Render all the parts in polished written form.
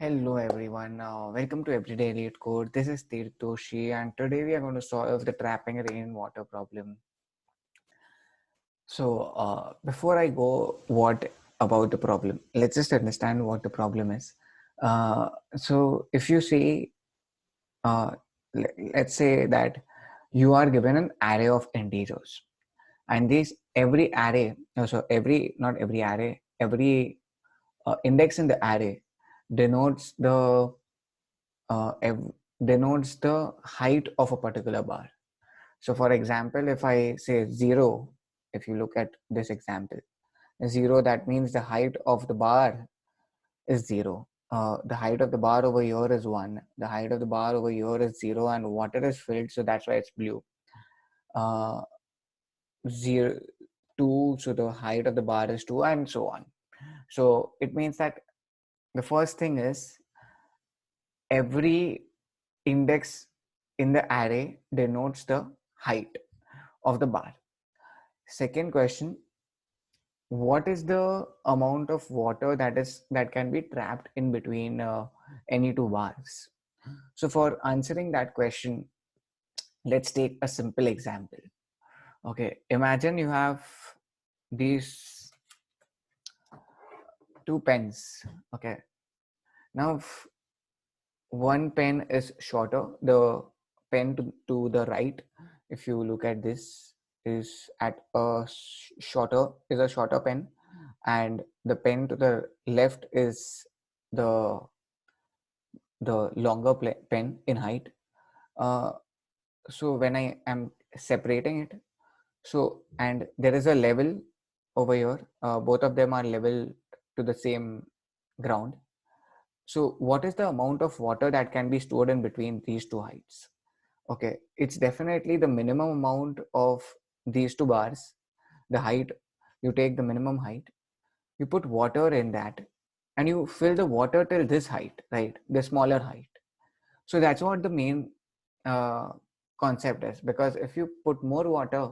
Hello everyone, welcome to Everyday LeetCode. This is Tirtoshi and today we are going to solve the trapping rainwater problem. So before I go what about the problem, let's just understand what the problem is. So if you say, uh, let's say that you are given an array of integers and this every array, so every, not every array, every index in the array denotes the uh, ev- denotes the height of a particular bar. So for example, if I say 0, if you look at this example, 0, that means the height of the bar is 0. The height of the bar over here is 1. The height of the bar over here is 0 and water is filled, so that's why it's blue. Uh, 0, 2, so the height of the bar is 2 and so on. So it means that the first thing is every index in the array denotes the height of the bar. Second question, what is the amount of water that can be trapped in between any two bars? So for answering that question, let's take a simple example. Okay, imagine you have these two pens. Okay, now one pen is shorter. The pen to the right, if you look at this, is at a shorter pen, and the pen to the left is the longer pen in height. Uh, so when I am separating it, so and there is a level over here. Both of them are level to the same ground. So what is the amount of water that can be stored in between these two heights? Okay, it's definitely the minimum amount of these two bars, the height. You take the minimum height, you put water in that, and you fill the water till this height, right? The smaller height. So that's what the main uh, concept is, because if you put more water,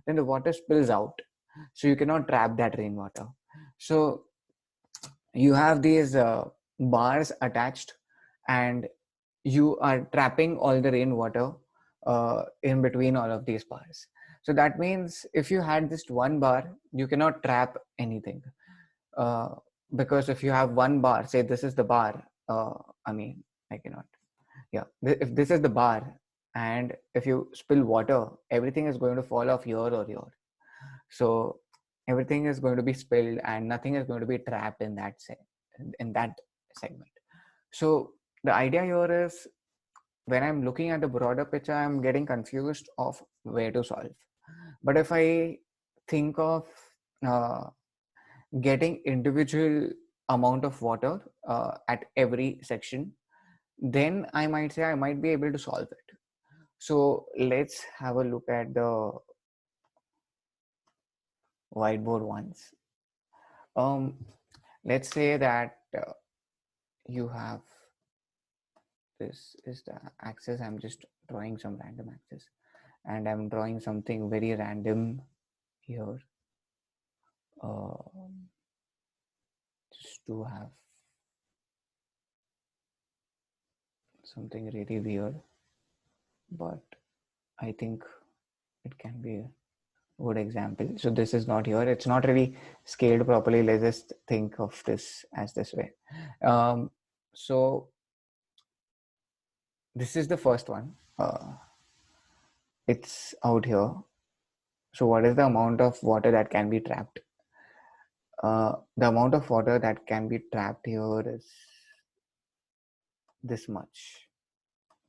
then the water spills out. So you cannot trap that rainwater. So you have these bars attached, and you are trapping all the rainwater in between all of these bars. So that means if you had just one bar, you cannot trap anything. uh, because if you have one bar, say this is the bar, I mean, I cannot, yeah, if this is the bar, and if you spill water, everything is going to fall off here or here. So everything is going to be spilled and nothing is going to be trapped in in that segment. So the idea here is, when I'm looking at the broader picture, I'm getting confused of where to solve. But if I think of uh, getting individual amount of water at every section, then I might say I might be able to solve it. So let's have a look at the whiteboard once. Um, let's say that you have, this is the axis. I'm just drawing some random axis, and I'm drawing something very random here, just to have something really weird, but I think it can be a good example. So this is not here, it's not really scaled properly. Let's just think of this as this way. So this is the first one. It's out here. So what is the amount of water that can be trapped? The amount of water that can be trapped here is this much.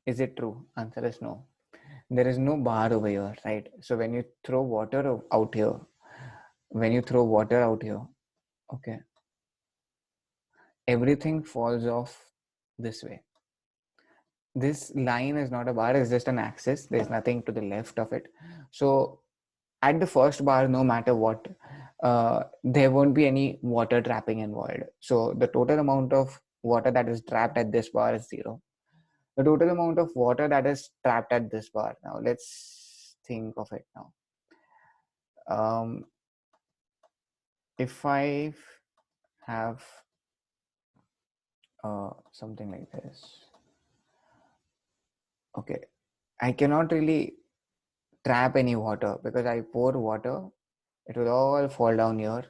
Is it true? Answer is no. There is no bar over here, right? So when you throw water out here, okay, everything falls off this way. This line is not a bar, it's just an axis. There's nothing to the left of it. So at the first bar, no matter what, there won't be any water trapping involved. So the total amount of water that is trapped at this bar is 0. The total amount of water that is trapped at this bar. Now let's think of it now. Um, if I have something like this. Okay, I cannot really trap any water because I pour water, it will all fall down here.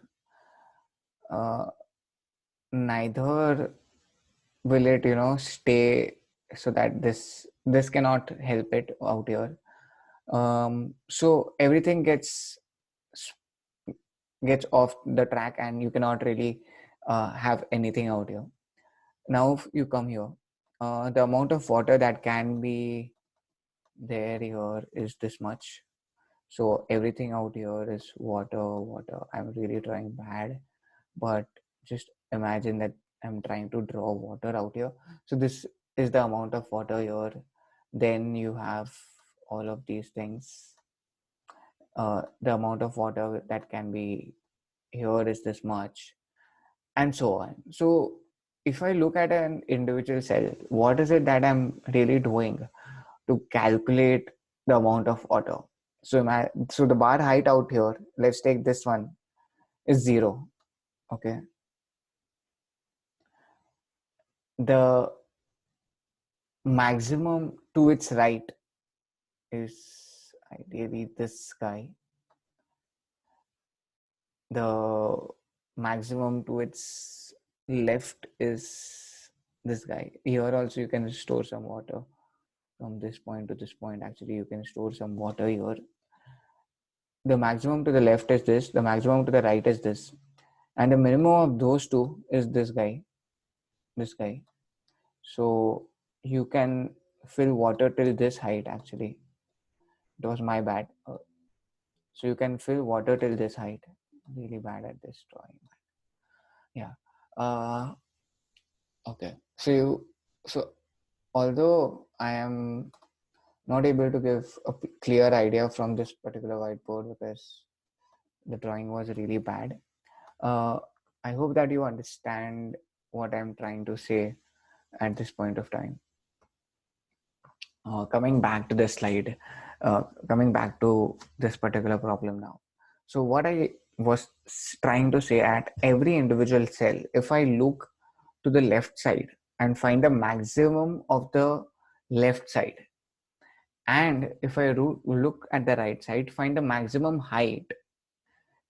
Neither will it, stay, so that this cannot help it out here. So everything gets off the track, and you cannot really have anything out here. Now if you come here, the amount of water that can be there here is this much. So everything out here is water. I'm really trying bad, but just imagine that I'm trying to draw water out here. So this is the amount of water here. Then you have all of these things. The amount of water that can be here is this much, and so on. So if I look at an individual cell, what is it that I'm really doing to calculate the amount of water? So the bar height out here, let's take this one, is 0. Okay. The maximum to its right is ideally this guy. The maximum to its left is this guy. Here also you can store some water. From this point to this point, actually you can store some water here. The maximum to the left is this, the maximum to the right is this, and the minimum of those two is this guy. So you can fill water till this height. Actually, it was my bad. So you can fill water till this height. Really bad at this drawing. Yeah. Okay. So although I am not able to give a clear idea from this particular whiteboard because the drawing was really bad, I hope that you understand what I'm trying to say at this point of time. Coming back to the slide, coming back to this particular problem now. So what I was trying to say, at every individual cell, if I look to the left side and find the maximum of the left side, and if I look at the right side, find the maximum height,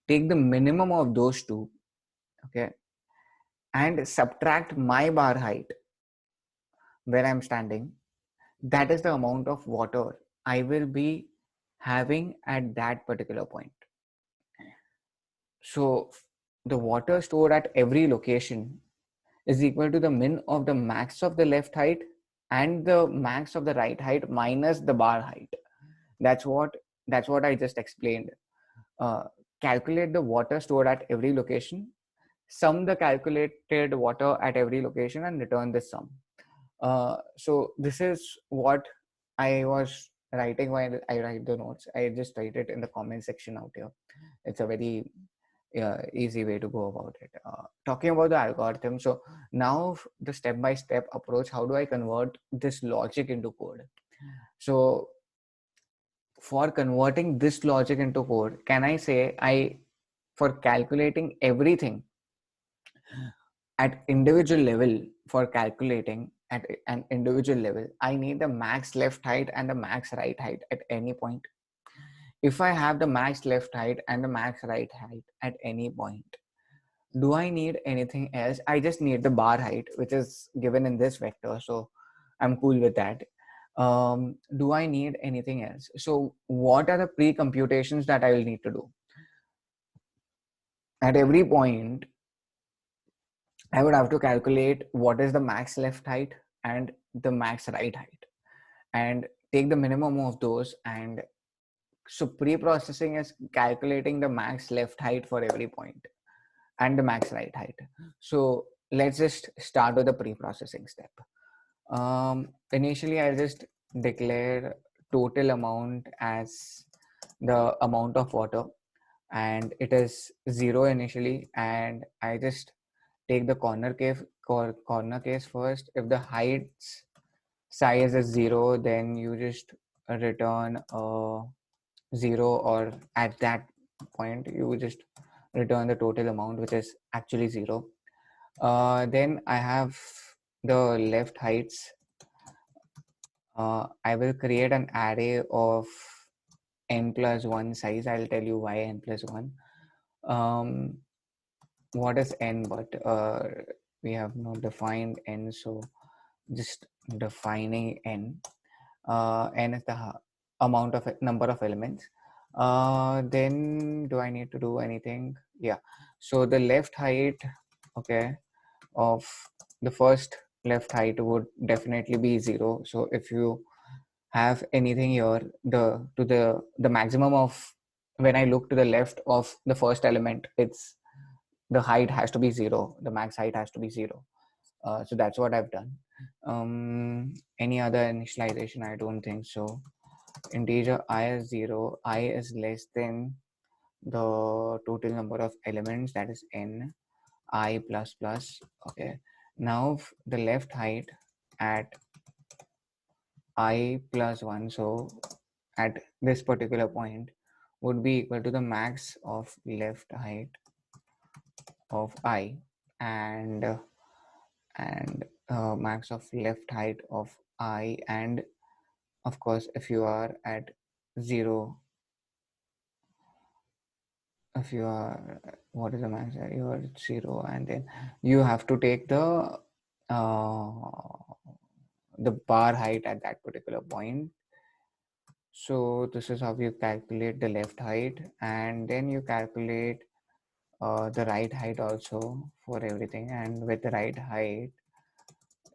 take the minimum of those two, okay, and subtract my bar height where I'm standing, that is the amount of water I will be having at that particular point. So the water stored at every location is equal to the min of the max of the left height and the max of the right height minus the bar height. That's what I just explained. Uh, Calculate the water stored at every location, sum the calculated water at every location, and return this sum. So this is what I was writing while I write the notes. I just write it in the comment section out here. It's a very easy way to go about it. Talking about the algorithm, so now the step-by-step approach, how do I convert this logic into code? So for converting this logic into code, can I say for calculating everything at individual level, for calculating at an individual level, I need the max left height and the max right height at any point. If I have the max left height and the max right height at any point, do I need anything else? I just need the bar height, which is given in this vector. So I'm cool with that. Do I need anything else? So what are the pre-computations that I will need to do? At every point, I would have to calculate what is the max left height and the max right height and take the minimum of those. And so pre-processing is calculating the max left height for every point and the max right height. So let's just start with the pre-processing step. Initially, I'll just declare total amount as the amount of water, and it is 0 initially, and I just take the corner case first. If the height size is 0, then you just return 0, or at that point you just return the total amount, which is actually 0. Then I have the left heights, I will create an array of n plus 1 size. I'll tell you why n plus 1. Um, what is n? But we have not defined n, so just defining n. N is the amount of number of elements. Then do I need to do anything? Yeah. So the left height, okay, of the first left height would definitely be 0. So if you have anything here, the maximum of, when I look to the left of the first element, it's the height has to be 0. The max height has to be 0. So that's what I've done. Any other initialization? I don't think so. Integer I is 0. I is less than the total number of elements, that is n. I plus plus. Okay. Now the left height at I plus 1, so at this particular point, would be equal to the max of left height of I, and max of left height of I, and of course if you are at 0, if you are, what is the max, you are at 0, and then you have to take uh, the bar height at that particular point. So this is how you calculate the left height, and then you calculate the right height also for everything, and with the right height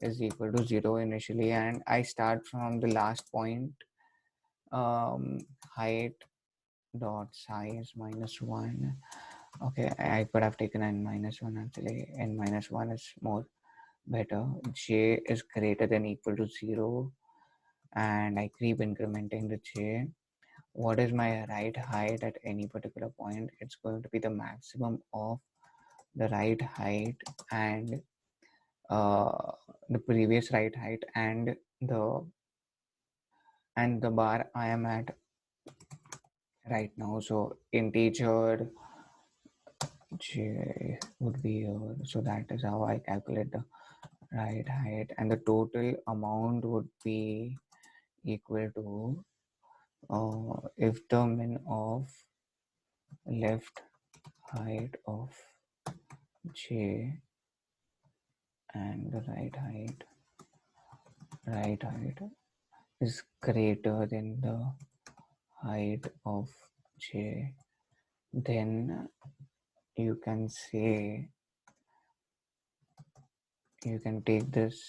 is equal to 0 initially, and I start from the last point. Height dot size minus 1. Okay, I could have taken n minus 1 actually. N minus 1 is more better. J is greater than equal to 0, and I keep incrementing the j. What is my right height at any particular point? It's going to be the maximum of the right height and uh, the previous right height and the bar I am at right now. So integer j would be here. So that is how I calculate the right height, and the total amount would be equal to if the min of left height of j and the right height is greater than the height of j, then you can say, you can take this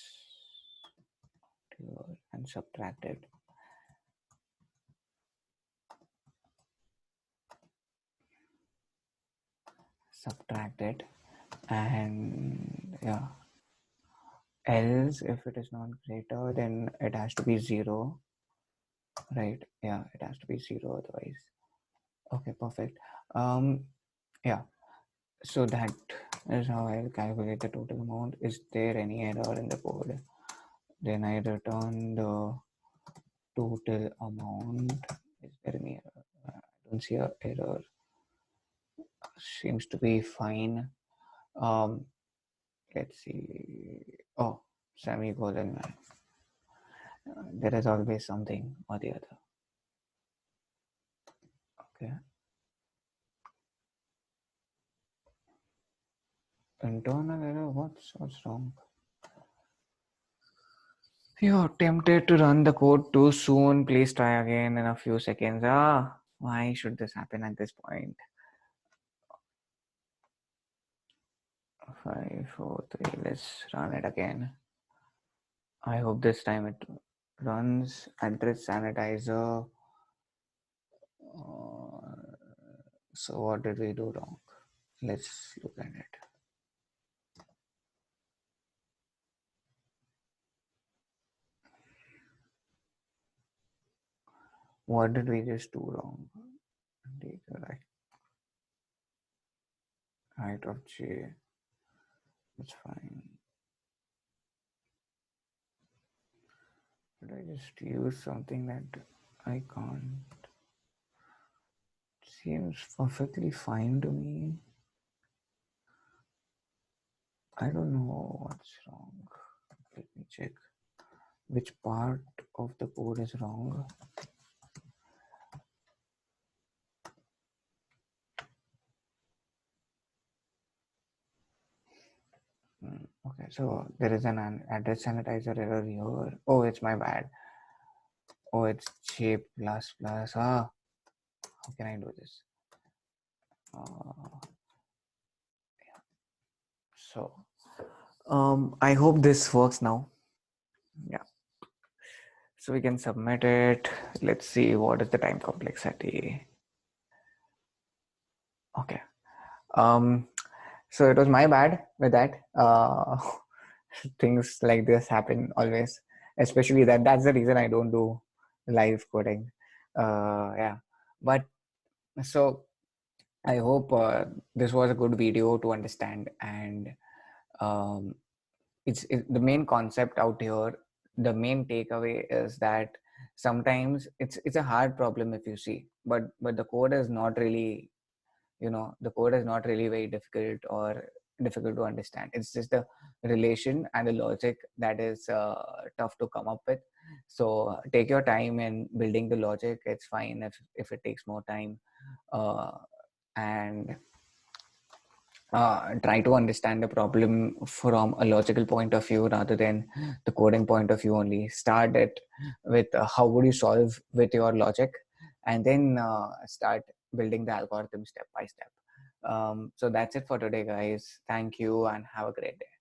and subtract it. And yeah, else if it is not greater, then it has to be 0, right? Yeah, it has to be 0 otherwise. Okay, perfect. Yeah, so that is how I'll calculate the total amount. Is there any error in the code? Then I return the total amount. Is there any error? I don't see a error. Seems to be fine. Let's see. Oh, semicolon. There is always something or the other. Okay. Internal error. What's wrong? You're tempted to run the code too soon. Please try again in a few seconds. Why should this happen at this point? 5, 4, 3. Let's run it again. I hope this time it runs. Address sanitizer. So what did we do wrong? Let's look at it. What did we just do wrong? Take the height of j. It's fine. But I just use something that I can't? Seems perfectly fine to me. I don't know what's wrong. check which part of the code is wrong. Okay, so there is an address sanitizer error here. Oh, it's my bad. Oh, it's J plus plus. How can I do this? So I hope this works now. Yeah, so we can submit it. Let's see what is the time complexity. Okay. So it was my bad with that. Things like this happen always, especially that's the reason I don't do live coding. Yeah, but so I hope this was a good video to understand, and um, the main concept out here. The main takeaway is that sometimes it's a hard problem if you see, but the code is not really, the code is not really very difficult or difficult to understand. It's just the relation and the logic that is tough to come up with. So take your time in building the logic. It's fine if it takes more time, uh, and try to understand the problem from a logical point of view rather than the coding point of view only. Start it with how would you solve with your logic, and then start building the algorithm step by step. So that's it for today, guys. Thank you and have a great day.